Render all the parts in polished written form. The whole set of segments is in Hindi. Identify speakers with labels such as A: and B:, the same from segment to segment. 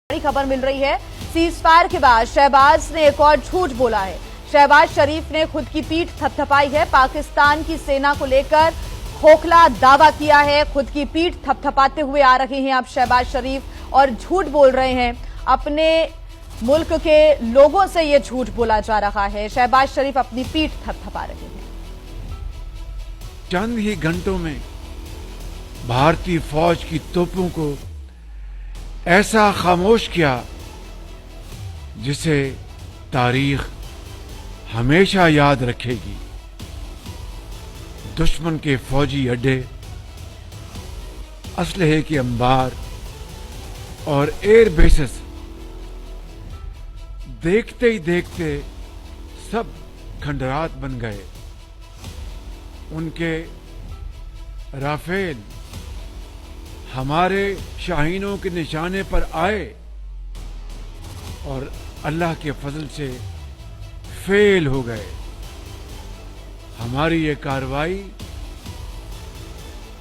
A: बड़ी खबर मिल रही है। सीज फायर के बाद शहबाज ने एक और झूठ बोला है। शहबाज शरीफ ने खुद की पीठ थपथपाई है। पाकिस्तान की सेना को लेकर खोखला दावा किया है। खुद की पीठ थपथपाते हुए आ रहे हैं अब शहबाज शरीफ और झूठ बोल रहे हैं। अपने मुल्क के लोगों से ये झूठ बोला जा रहा है। शहबाज शरीफ अपनी पीठ थपथपा रहे हैं।
B: चंद ही घंटों में भारतीय फौज की तोपों को ऐसा खामोश किया जिसे तारीख हमेशा याद रखेगी। दुश्मन के फौजी अड्डे, असलहे के अंबार और एयर बेसेस देखते ही देखते सब खंडरात बन गए। उनके राफेल हमारे शाहीनों के निशाने पर आए और अल्लाह के फजल से फेल हो गए। हमारी ये कार्रवाई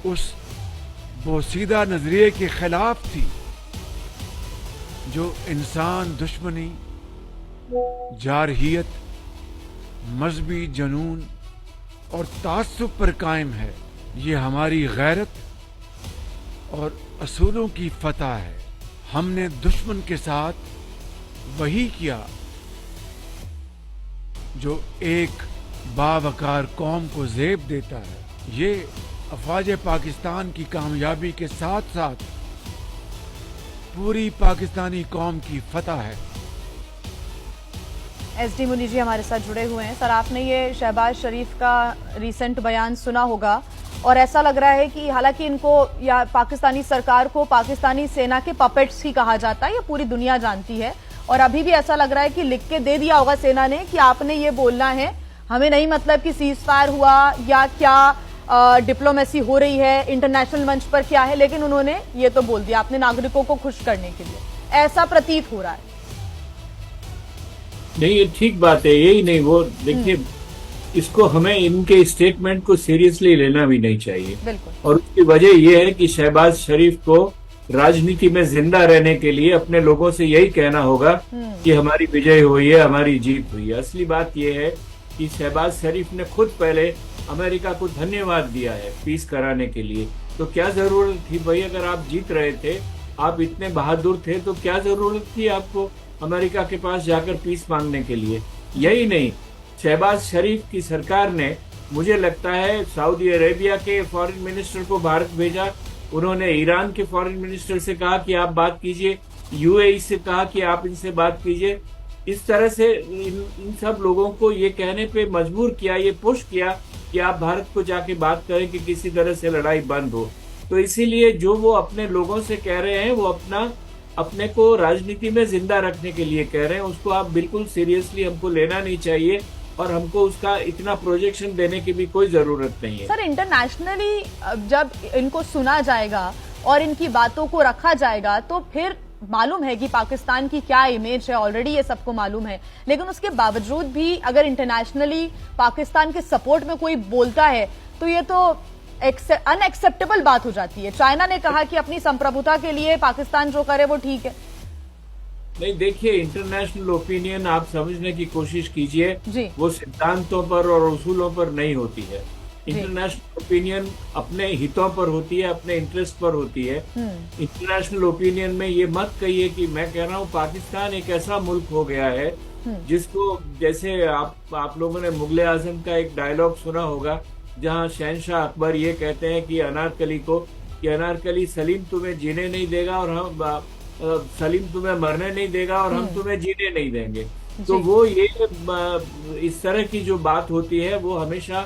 B: उस बोसीदा नजरिए के खिलाफ थी जो इंसान दुश्मनी, जारहियत, मजहबी जुनून और तासुब पर कायम है। ये हमारी गैरत और असूलों की फतह है। हमने दुश्मन के साथ वही किया जो एक बावकार कौम को ज़ेब देता है। ये अफवाज पाकिस्तान की कामयाबी के साथ साथ पूरी पाकिस्तानी कौम की फतह है।
A: SD मुनी जी हमारे साथ जुड़े हुए हैं। सर, आपने ये शहबाज शरीफ का रिसेंट बयान सुना होगा और ऐसा लग रहा है कि हालांकि इनको या पाकिस्तानी सरकार को पाकिस्तानी सेना के पपेट्स ही कहा जाता है, ये पूरी दुनिया जानती है। और अभी भी ऐसा लग रहा है कि लिख के दे दिया होगा सेना ने कि आपने ये बोलना है, हमें नहीं मतलब कि सीज फायर हुआ या क्या डिप्लोमेसी हो रही है, इंटरनेशनल मंच पर क्या है, लेकिन उन्होंने ये तो बोल दिया आपने नागरिकों को खुश करने के लिए। ऐसा प्रतीत हो रहा है।
C: नहीं, ये ठीक बात है, यही नहीं वो देखिए, इसको हमें इनके स्टेटमेंट को सीरियसली लेना भी नहीं चाहिए।
A: बिल्कुल।
C: और उसकी वजह यह है कि शहबाज शरीफ को राजनीति में जिंदा रहने के लिए अपने लोगों से यही कहना होगा कि हमारी विजय हुई है, हमारी जीत हुई है। असली बात यह है कि शहबाज शरीफ ने खुद पहले अमेरिका को धन्यवाद दिया है पीस कराने के लिए। तो क्या जरूरत थी भाई, अगर आप जीत रहे थे, आप इतने बहादुर थे, तो क्या जरूरत थी आपको अमेरिका के पास जाकर पीस मांगने के लिए? यही नहीं, शहबाज शरीफ की सरकार ने, मुझे लगता है, सऊदी अरेबिया के फॉरेन मिनिस्टर को भारत भेजा। उन्होंने ईरान के फॉरेन मिनिस्टर से कहा कि आप बात कीजिए, UAE से कहा कि आप इनसे बात कीजिए। इस तरह से इन सब लोगों को ये कहने पे मजबूर किया, ये पुश किया कि आप भारत को जाके बात करें कि किसी तरह से लड़ाई बंद हो। तो इसीलिए जो वो अपने लोगों से कह रहे हैं, वो अपने को राजनीति में जिंदा रखने के लिए कह रहे हैं। उसको आप बिल्कुल सीरियसली हमको लेना नहीं चाहिए और हमको उसका इतना प्रोजेक्शन देने की भी कोई जरूरत नहीं है।
A: सर, इंटरनेशनली जब इनको सुना जाएगा और इनकी बातों को रखा जाएगा तो फिर मालूम है कि पाकिस्तान की क्या इमेज है, ऑलरेडी ये सबको मालूम है। लेकिन उसके बावजूद भी अगर इंटरनेशनली पाकिस्तान के सपोर्ट में कोई बोलता है तो ये तो अनएक्सेप्टेबल बात हो जाती है। चाइना ने कहा कि अपनी संप्रभुता के लिए पाकिस्तान जो करे वो ठीक है।
C: नहीं, देखिए, इंटरनेशनल ओपिनियन आप समझने की कोशिश कीजिए, वो सिद्धांतों पर और उसूलों पर नहीं होती है। इंटरनेशनल ओपिनियन अपने हितों पर होती है, अपने इंटरेस्ट पर होती है। इंटरनेशनल ओपिनियन में ये मत कहिए कि मैं कह रहा हूँ पाकिस्तान एक ऐसा मुल्क हो गया है जिसको, जैसे आप लोगों ने मुगले आजम का एक डायलॉग सुना होगा जहाँ शहनशाह अकबर ये कहते हैं कि अनारकली को, कि अनारकली, सलीम तुम्हें जीने नहीं देगा और हम सलीम तुम्हें मरने नहीं देगा और हम तुम्हें जीने नहीं देंगे। तो वो ये इस तरह की जो बात होती है वो हमेशा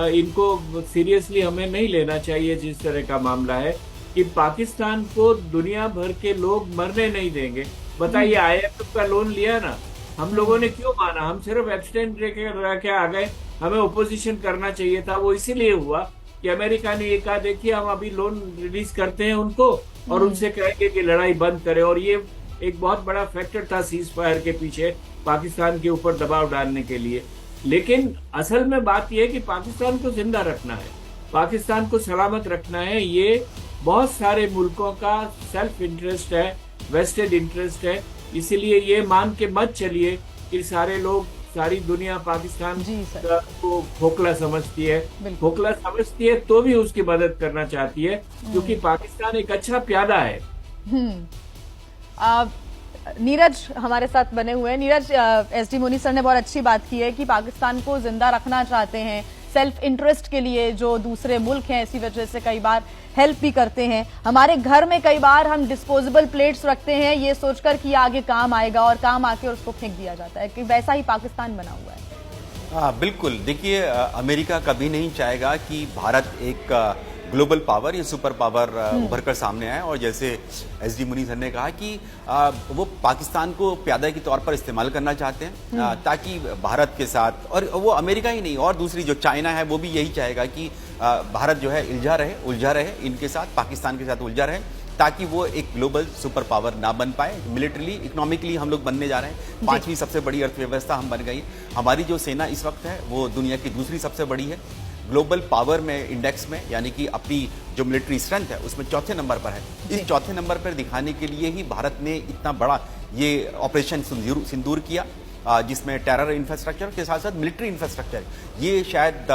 C: इनको सीरियसली हमें नहीं लेना चाहिए। जिस तरह का मामला है कि पाकिस्तान को दुनिया भर के लोग मरने नहीं देंगे। बताइए, IMF का लोन लिया ना, हम लोगों ने क्यों माना? हम सिर्फ एब्सटेंट रह के आ गए। हमें ओपोजिशन करना चाहिए था। वो इसीलिए हुआ कि अमेरिका ने ये कहा, देखिए हम अभी लोन रिलीज करते हैं उनको और उनसे कहेंगे कि लड़ाई बंद करें। और ये एक बहुत बड़ा फैक्टर था सीज फायर के पीछे, पाकिस्तान के ऊपर दबाव डालने के लिए। लेकिन असल में बात यह है कि पाकिस्तान को जिंदा रखना है, पाकिस्तान को सलामत रखना है। ये बहुत सारे मुल्कों का सेल्फ इंटरेस्ट है वेस्टेड इंटरेस्ट है। इसीलिए ये मान के मत चलिए कि सारे लोग, सारी दुनिया पाकिस्तान को खोखला समझती है। खोखला समझती है तो भी उसकी मदद करना चाहती है, क्योंकि पाकिस्तान एक अच्छा प्यादा है।
A: नीरज हमारे साथ बने हुए हैं। नीरज, एसडी मुनी सर ने बहुत अच्छी बात की है कि पाकिस्तान को जिंदा रखना चाहते हैं सेल्फ इंटरेस्ट के लिए, जो दूसरे मुल्क हैं इसी वजह से कई बार हेल्प भी करते हैं। हमारे घर में कई बार हम डिस्पोजेबल प्लेट्स रखते हैं ये सोचकर कि आगे काम आएगा, और काम आके उसको फेंक दिया जाता है, कि वैसा ही पाकिस्तान बना हुआ है।
D: हाँ बिल्कुल। देखिए, अमेरिका कभी नहीं चाहेगा कि भारत एक ग्लोबल पावर या सुपर पावर उभर कर सामने आए, और जैसे एसडी मुनी सर ने कहा कि वो पाकिस्तान को प्यादा के तौर पर इस्तेमाल करना चाहते हैं ताकि भारत के साथ, और वो अमेरिका ही नहीं और दूसरी जो चाइना है वो भी यही चाहेगा कि भारत जो है उलझा रहे इनके साथ, पाकिस्तान के साथ उलझा रहे, ताकि वो एक ग्लोबल सुपर पावर ना बन पाए। मिलिट्रली, इकोनॉमिकली हम लोग बनने जा रहे हैं। 5वीं सबसे बड़ी अर्थव्यवस्था हम बन गई। हमारी जो सेना इस वक्त है वो दुनिया की दूसरी सबसे बड़ी है। ग्लोबल पावर में इंडेक्स में, यानी कि अपनी जो मिलिट्री स्ट्रेंथ है उसमें चौथे नंबर पर है। इस चौथे नंबर पर दिखाने के लिए ही भारत ने इतना बड़ा ये ऑपरेशन सिंदूर किया, जिसमें टेरर इंफ्रास्ट्रक्चर के साथ साथ मिलिट्री इंफ्रास्ट्रक्चर, ये शायद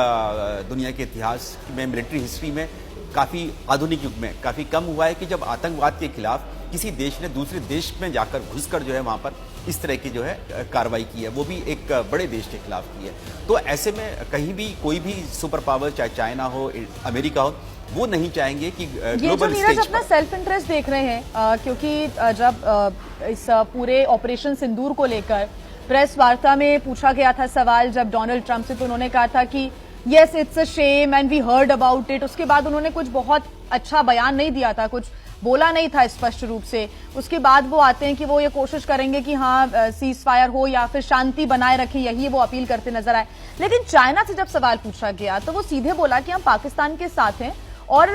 D: दुनिया के इतिहास में, मिलिट्री हिस्ट्री में काफ़ी आधुनिक युग में काफ़ी कम हुआ है कि जब आतंकवाद के खिलाफ किसी देश ने दूसरे देश में जाकर घुसकर जो है वहाँ पर इस तरह की जो है कार्रवाई की है, वो भी एक बड़े देश के खिलाफ की है। तो ऐसे में कहीं भी कोई भी सुपर पावर, चाहे चाइना हो, अमेरिका हो, वो नहीं चाहेंगे कि ग्लोबल स्टेज पर
A: अपना सेल्फ इंटरेस्ट देख रहे हैं, क्योंकि जब इस पूरे ऑपरेशन सिंदूर को लेकर प्रेस वार्ता में पूछा गया था सवाल जब डोनाल्ड ट्रंप से, तो उन्होंने कहा था कि yes it's a shame and we heard about it. उसके बाद उन्होंने कुछ बहुत अच्छा बयान नहीं दिया था, कुछ बोला नहीं था स्पष्ट रूप से। उसके बाद वो आते हैं कि वो ये कोशिश करेंगे कि हाँ सीज फायर हो या फिर शांति बनाए रखें, यही वो अपील करते नजर आए। लेकिन चाइना से जब सवाल पूछा गया तो वो सीधे बोला कि हम पाकिस्तान के साथ हैं और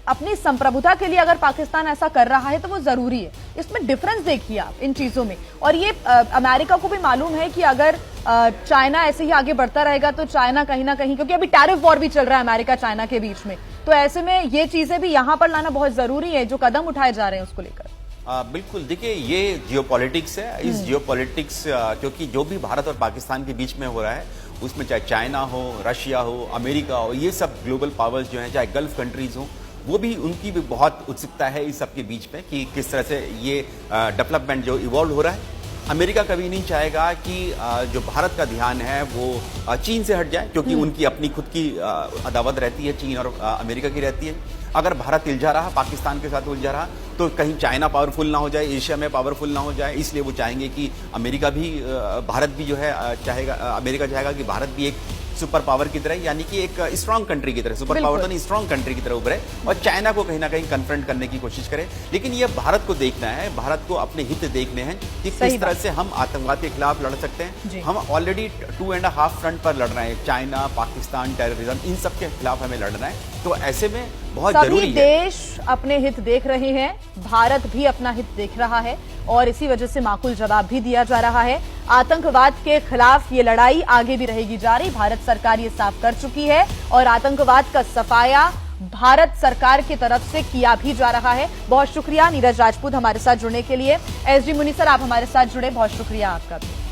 A: अपनी संप्रभुता के लिए अगर पाकिस्तान ऐसा कर रहा है तो वो जरूरी है। इसमें डिफरेंस देखिए आप इन चीजों में, और ये अमेरिका को भी मालूम है कि अगर चाइना ऐसे ही आगे बढ़ता रहेगा तो चाइना कहीं ना कहीं, क्योंकि अभी टैरिफ वॉर भी चल रहा है अमेरिका चाइना के बीच में, तो ऐसे में ये चीजें भी यहां पर लाना बहुत जरूरी है, जो कदम उठाए जा रहे हैं उसको लेकर।
D: बिल्कुल। देखिए, ये जियोपॉलिटिक्स है। इस जियोपॉलिटिक्स, क्योंकि जो भी भारत और पाकिस्तान के बीच में हो रहा है उसमें चाहे चाइना हो, रशिया हो, अमेरिका हो, ये सब ग्लोबल पावर्स जो हैं, चाहे गल्फ कंट्रीज हो, वो भी, उनकी भी बहुत उत्सुकता है इस सब के बीच में कि किस तरह से ये डेवलपमेंट जो इवॉल्व हो रहा है। अमेरिका कभी नहीं चाहेगा कि जो भारत का ध्यान है वो चीन से हट जाए, क्योंकि उनकी अपनी खुद की अदावत रहती है, चीन और अमेरिका की रहती है। अगर भारत उलझा रहा, पाकिस्तान के साथ उलझा रहा, तो कहीं चाइना पावरफुल ना हो जाए, एशिया में पावरफुल ना हो जाए, इसलिए वो चाहेंगे कि अमेरिका भी, भारत भी जो है चाहेगा, अमेरिका चाहेगा कि भारत भी एक सुपर पावर की तरह, यानी कि एक स्ट्रांग कंट्री की तरह, सुपर पावर तो नहीं, स्ट्रांग कंट्री की तरह उभरे और चाइना को कहीं ना कहीं कन्फ्रंट करने की कोशिश करे। लेकिन ये भारत को देखना है, भारत को अपने हित देखने हैं कि किस तरह से हम आतंकवाद के खिलाफ लड़ सकते हैं। हम ऑलरेडी 2.5 फ्रंट पर लड़ रहे हैं, चाइना, पाकिस्तान, टेररिज्म, इन सब के खिलाफ हमें लड़ना है। तो ऐसे में बहुत जरूरी है,
A: देश अपने हित देख रहे हैं, भारत भी अपना हित देख रहा है, और इसी वजह से माकूल जवाब भी दिया जा रहा है। आतंकवाद के खिलाफ ये लड़ाई आगे भी रहेगी जारी। भारत सरकार ये साफ कर चुकी है और आतंकवाद का सफाया भारत सरकार की तरफ से किया भी जा रहा है। बहुत शुक्रिया नीरज राजपूत हमारे साथ जुड़ने के लिए। एसडी मुनी सर, आप हमारे साथ जुड़े, बहुत शुक्रिया आपका भी।